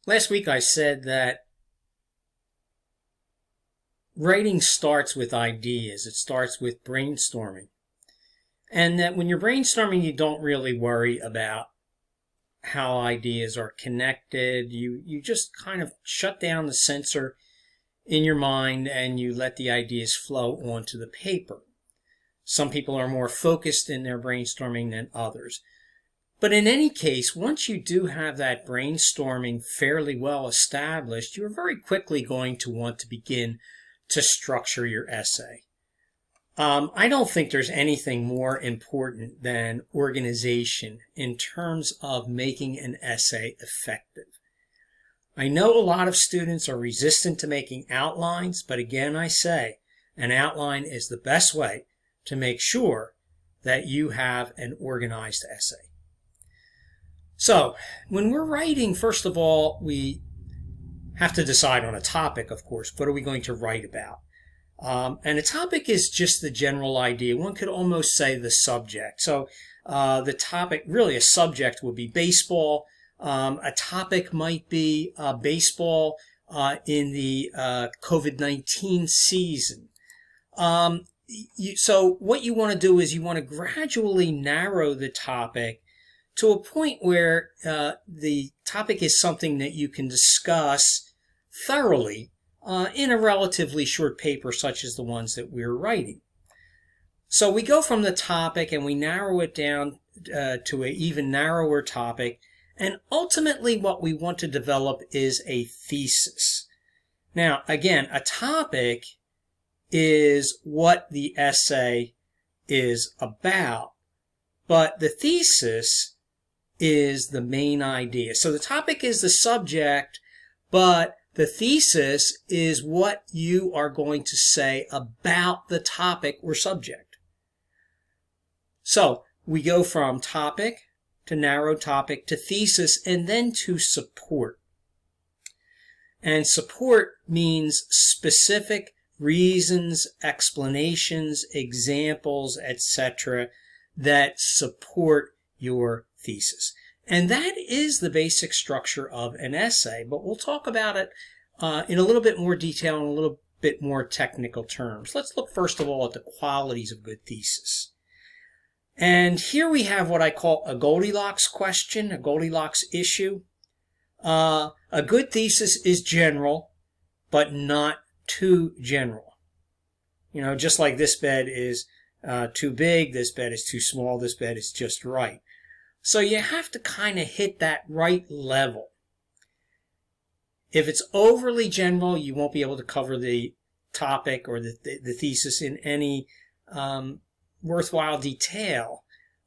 Last week I said that writing starts with ideas. It starts with brainstorming. And that when you're brainstorming, you don't really worry about how ideas are connected. You just kind of shut down the censor in your mind and you let the ideas flow onto the paper. Some people are more focused in their brainstorming than others. But in any case, once you do have that brainstorming fairly well established, you're very quickly going to want to begin to structure your essay. I don't think there's anything more important than organization in terms of making an essay effective. I know a lot of students are resistant to making outlines, but again I say, an outline is the best way to make sure that you have an organized essay. So, when we're writing, first of all, we have to decide on a topic, of course. What are we going to write about? And a topic is just the general idea. One could almost say the subject. So, the topic, really a subject would be baseball. A topic might be baseball in the COVID-19 season. So what you want to do is you want to gradually narrow the topic to a point where the topic is something that you can discuss thoroughly in a relatively short paper such as the ones that we're writing. So we go from the topic and we narrow it down to an even narrower topic, and ultimately what we want to develop is a thesis. Now, again, a topic is what the essay is about, but the thesis is the main idea. So the topic is the subject, but the thesis is what you are going to say about the topic or subject. So we go from topic to narrow topic to thesis and then to support. And support means specific reasons, explanations, examples, etc. that support your thesis. And that is the basic structure of an essay, but we'll talk about it in a little bit more detail and a little bit more technical terms. Let's look first of all at the qualities of good thesis. And here we have what I call a Goldilocks question, a Goldilocks issue. A good thesis is general, but not too general. You know, just like this bed is too big, this bed is too small, this bed is just right. So you have to kind of hit that right level. If it's overly general, you won't be able to cover the topic or the thesis in any worthwhile detail.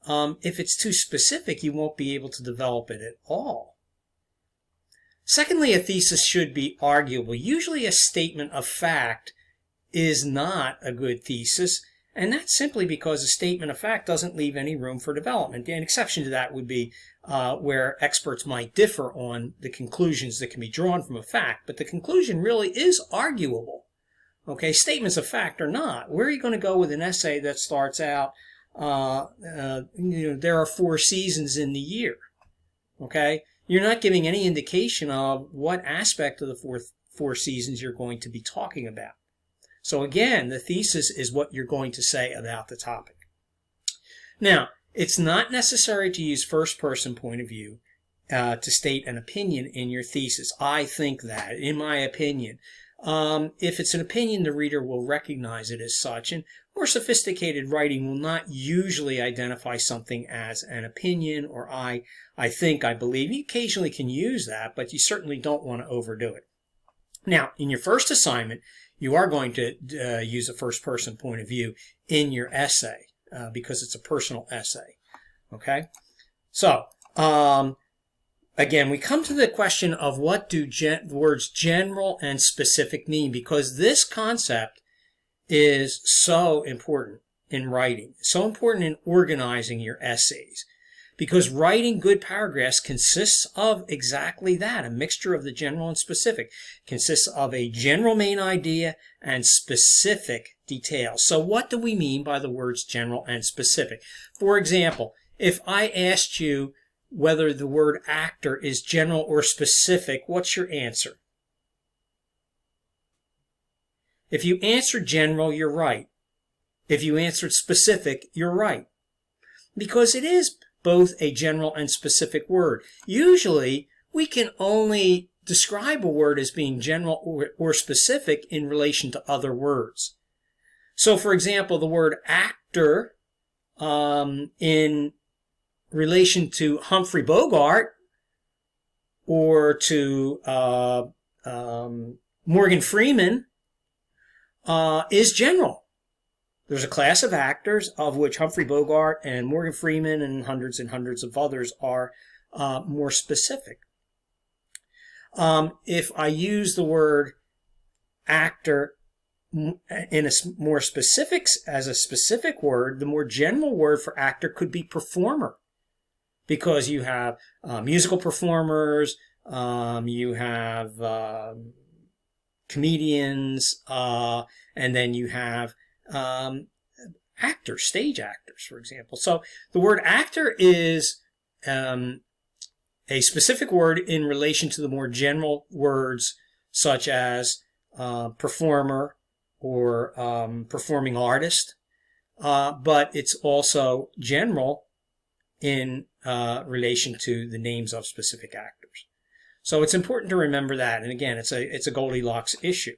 If it's too specific, you won't be able to develop it at all. Secondly, a thesis should be arguable. Usually a statement of fact is not a good thesis, and that's simply because a statement of fact doesn't leave any room for development. An exception to that would be where experts might differ on the conclusions that can be drawn from a fact, but the conclusion really is arguable. Okay, statements of fact are not. Where are you going to go with an essay that starts out, there are 4 seasons in the year? Okay, you're not giving any indication of what aspect of the four seasons you're going to be talking about. So again, the thesis is what you're going to say about the topic. Now, it's not necessary to use first-person point of view to state an opinion in your thesis. I think that, in my opinion. If it's an opinion, the reader will recognize it as such, and more sophisticated writing will not usually identify something as an opinion or I think, I believe. You occasionally can use that, but you certainly don't want to overdo it. Now, in your first assignment, you are going to use a first-person point of view in your essay because it's a personal essay. Okay? So, again, we come to the question of what do words general and specific mean, because this concept is so important in writing, so important in organizing your essays, because writing good paragraphs consists of exactly that, a mixture of the general and specific. It consists of a general main idea and specific details. So what do we mean by the words general and specific? For example, if I asked you, whether the word actor is general or specific, what's your answer? If you answered general, you're right. If you answered specific, you're right. Because it is both a general and specific word. Usually, we can only describe a word as being general or specific in relation to other words. So, for example, the word actor in relation to Humphrey Bogart or to Morgan Freeman is general. There's a class of actors of which Humphrey Bogart and Morgan Freeman and hundreds of others are more specific. If I use the word actor in a more specific, as a specific word, the more general word for actor could be performer, because you have musical performers, you have comedians, and then you have actors, stage actors, for example. So the word actor is a specific word in relation to the more general words such as performer or performing artist, but it's also general in relation to the names of specific actors. So it's important to remember that. And again, it's a Goldilocks issue.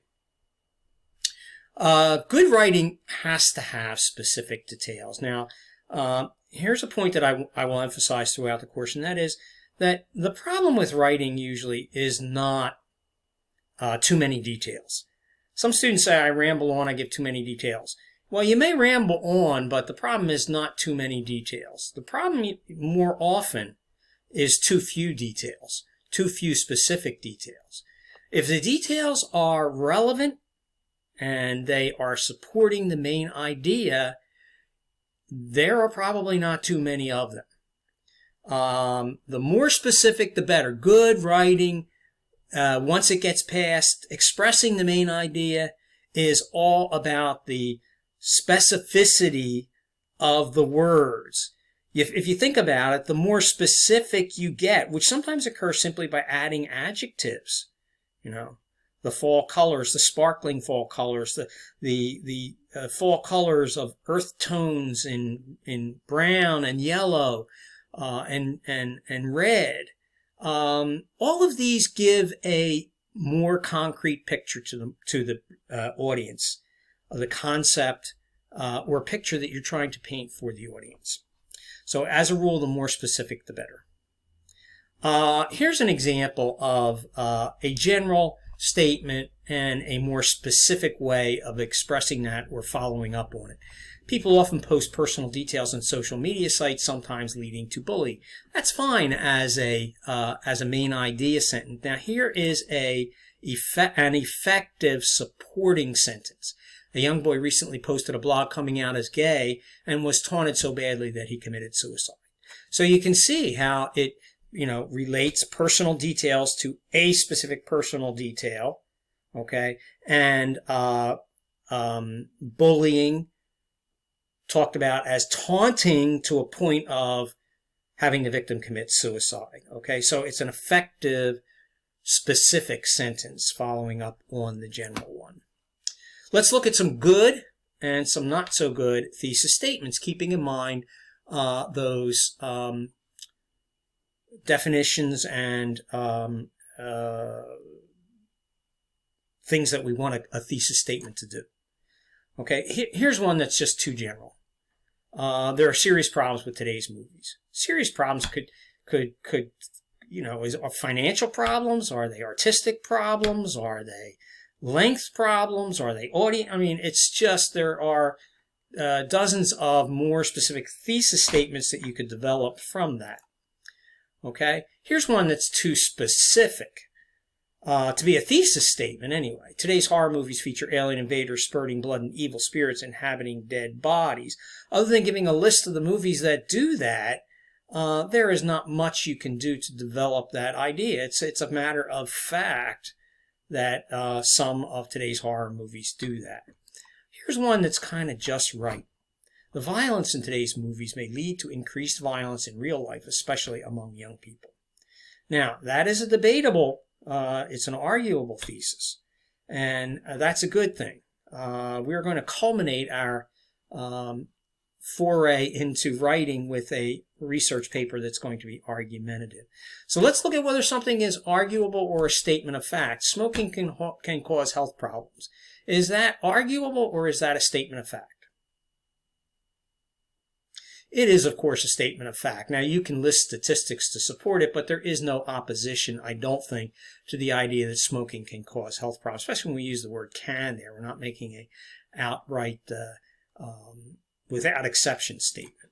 Good writing has to have specific details. Now, here's a point that I will emphasize throughout the course, and that is that the problem with writing usually is not too many details. Some students say, I ramble on, I give too many details. Well, you may ramble on, but the problem is not too many details. The problem more often is too few details, too few specific details. If the details are relevant and they are supporting the main idea, there are probably not too many of them. The more specific, the better. Good writing, once it gets past expressing the main idea, is all about the specificity of the words. If you think about it, the more specific you get, which sometimes occurs simply by adding adjectives, the fall colors, the sparkling fall colors, the fall colors of earth tones in brown and yellow and red. All of these give a more concrete picture to the audience of the concept or picture that you're trying to paint for the audience. So as a rule, the more specific, the better. Here's an example of a general statement and a more specific way of expressing that or following up on it. People often post personal details on social media sites, sometimes leading to bullying. That's fine as a main idea sentence. Now here is an effective supporting sentence. A young boy recently posted a blog coming out as gay and was taunted so badly that he committed suicide. So you can see how it relates personal details to a specific personal detail, okay? And bullying talked about as taunting to a point of having the victim commit suicide, okay? So it's an effective, specific sentence following up on the general one. Let's look at some good and some not so good thesis statements, keeping in mind those definitions and things that we want a thesis statement to do. Okay, here's one that's just too general. There are serious problems with today's movies. Serious problems could are financial problems? Are they artistic problems? Are they length problems? Are they audience? I mean, it's just there are dozens of more specific thesis statements that you could develop from that. Okay, here's one that's too specific to be a thesis statement anyway. Today's horror movies feature alien invaders spurting blood and evil spirits inhabiting dead bodies. Other than giving a list of the movies that do that, there is not much you can do to develop that idea. It's a matter of fact that some of today's horror movies do that. Here's one that's kind of just right. The violence in today's movies may lead to increased violence in real life, especially among young people. Now, that is a debatable, it's an arguable thesis, and that's a good thing. We're going to culminate our foray into writing with a research paper that's going to be argumentative. So let's look at whether something is arguable or a statement of fact. Smoking can cause health problems. Is that arguable or is that a statement of fact? It is, of course, a statement of fact. Now, you can list statistics to support it, but there is no opposition, I don't think, to the idea that smoking can cause health problems, especially when we use the word can there. We're not making a outright, without exception statement.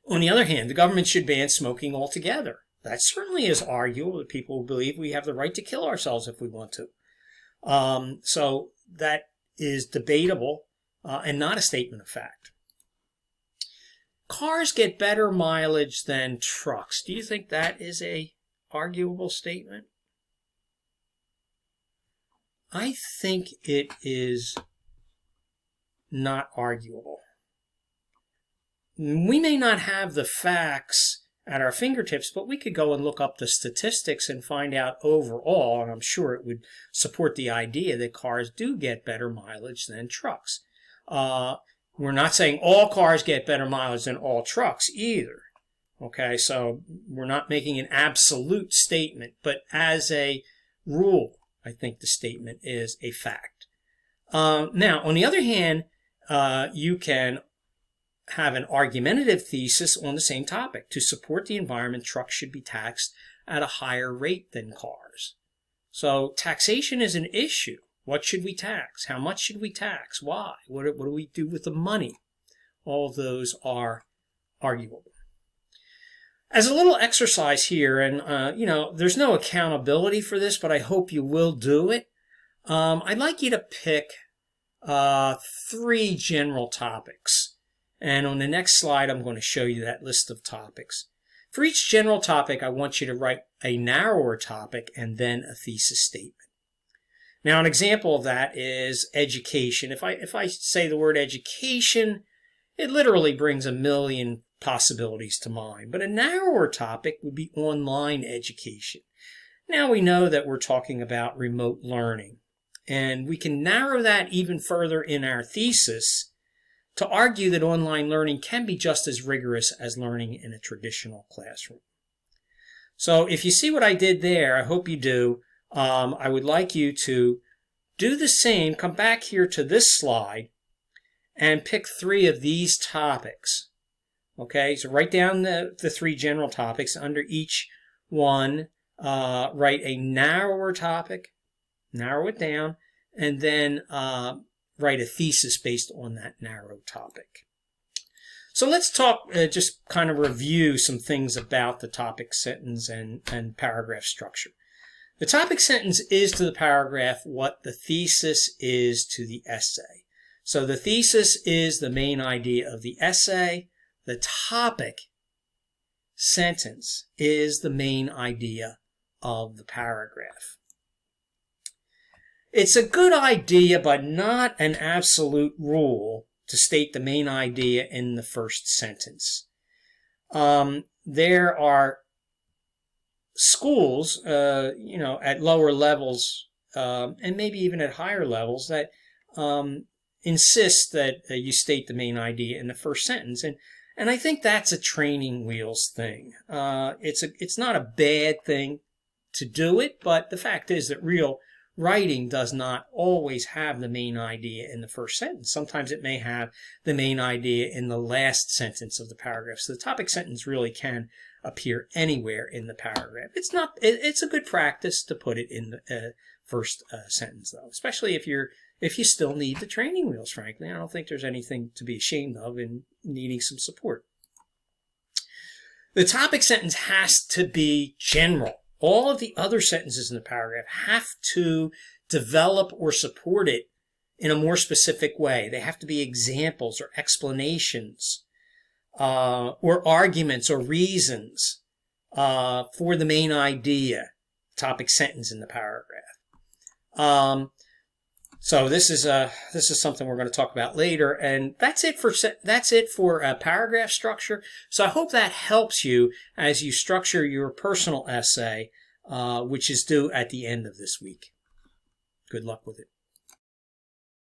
On the other hand, the government should ban smoking altogether. That certainly is arguable that people believe we have the right to kill ourselves if we want to. So that is debatable and not a statement of fact. Cars get better mileage than trucks. Do you think that is a arguable statement? I think it is not arguable. We may not have the facts at our fingertips, but we could go and look up the statistics and find out overall, and I'm sure it would support the idea that cars do get better mileage than trucks. We're not saying all cars get better mileage than all trucks either. Okay, so we're not making an absolute statement, but as a rule, I think the statement is a fact. Now, on the other hand, you can have an argumentative thesis on the same topic. To support the environment, trucks should be taxed at a higher rate than cars. So taxation is an issue. What should we tax? How much should we tax? Why? What do we do with the money? All of those are arguable. As a little exercise here, and there's no accountability for this, but I hope you will do it. I'd like you to pick 3 general topics. And on the next slide, I'm going to show you that list of topics. For each general topic, I want you to write a narrower topic and then a thesis statement. Now, an example of that is education. If I say the word education, it literally brings a million possibilities to mind. But a narrower topic would be online education. Now we know that we're talking about remote learning. And we can narrow that even further in our thesis to argue that online learning can be just as rigorous as learning in a traditional classroom. So if you see what I did there, I hope you do. I would like you to do the same, come back here to this slide, and pick 3 of these topics. Okay, so write down the 3 general topics. Under each one, write a narrower topic, narrow it down, and then write a thesis based on that narrow topic. So let's talk, just kind of review some things about the topic sentence and paragraph structure. The topic sentence is to the paragraph what the thesis is to the essay. So the thesis is the main idea of the essay. The topic sentence is the main idea of the paragraph. It's a good idea, but not an absolute rule, to state the main idea in the first sentence. There are schools, at lower levels, and maybe even at higher levels, that insist that you state the main idea in the first sentence. And I think that's a training wheels thing. It's not a bad thing to do it, but the fact is that real writing does not always have the main idea in the first sentence. Sometimes it may have the main idea in the last sentence of the paragraph. So the topic sentence really can appear anywhere in the paragraph. It's a good practice to put it in the first sentence, though, especially if you still need the training wheels, frankly. I don't think there's anything to be ashamed of in needing some support. The topic sentence has to be general. All of the other sentences in the paragraph have to develop or support it in a more specific way. They have to be examples or explanations or arguments or reasons for the main idea, topic sentence in the paragraph. So this is something we're going to talk about later, and that's it for paragraph structure. So I hope that helps you as you structure your personal essay, which is due at the end of this week. Good luck with it.